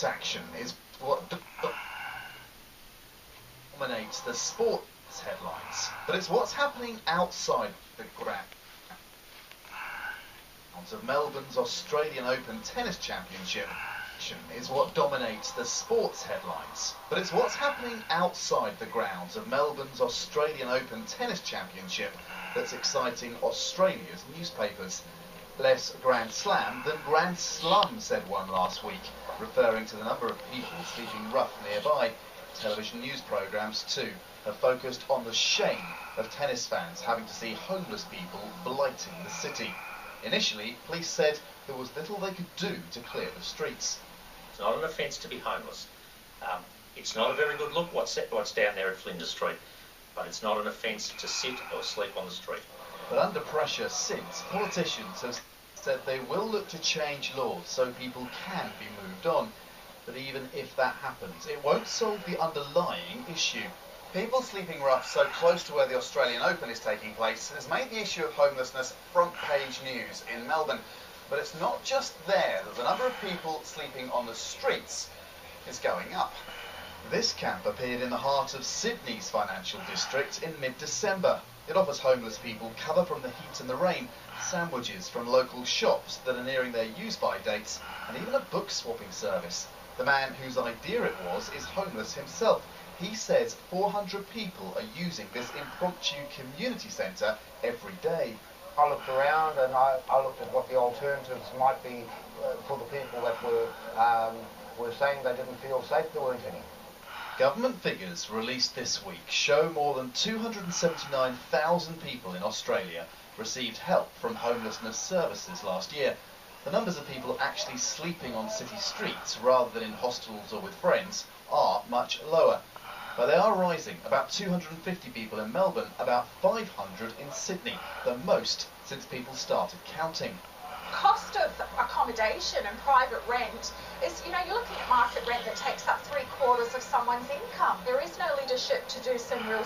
action is what dominates the sports headlines, but it's what's happening outside the grounds of Melbourne's Australian Open Tennis Championship is what dominates the sports headlines, but it's what's happening outside the grounds of Melbourne's Australian Open Tennis Championship that's exciting Australia's newspapers. Less Grand Slam than Grand Slum, said one last week, referring to the number of people sleeping rough nearby. Television news programmes too have focused on the shame of tennis fans having to see homeless people blighting the city. Initially, police said there was little they could do to clear the streets. It's not an offence to be homeless. It's not a very good look what's down there at Flinders Street, but it's not an offence to sit or sleep on the street. But under pressure since, politicians have said they will look to change laws so people can be moved on. But even if that happens, it won't solve the underlying issue. People sleeping rough so close to where the Australian Open is taking place has made the issue of homelessness front-page news in Melbourne. But it's not just there that the number of people sleeping on the streets is going up. This camp appeared in the heart of Sydney's financial district in mid-December. It offers homeless people cover from the heat and the rain, sandwiches from local shops that are nearing their use-by dates, and even a book-swapping service. The man whose idea it was is homeless himself. He says 400 people are using this impromptu community centre every day. I looked around and I looked at what the alternatives might be for the people that were saying they didn't feel safe. There weren't any. Government figures released this week show more than 279,000 people in Australia received help from homelessness services last year. The numbers of people actually sleeping on city streets rather than in hostels or with friends are much lower. But they are rising. About 250 people in Melbourne, about 500 in Sydney, the most since people started counting. Cost of accommodation and private rent is, you're looking at market rent that takes up 3/4 of someone's income. There is no leadership to do some real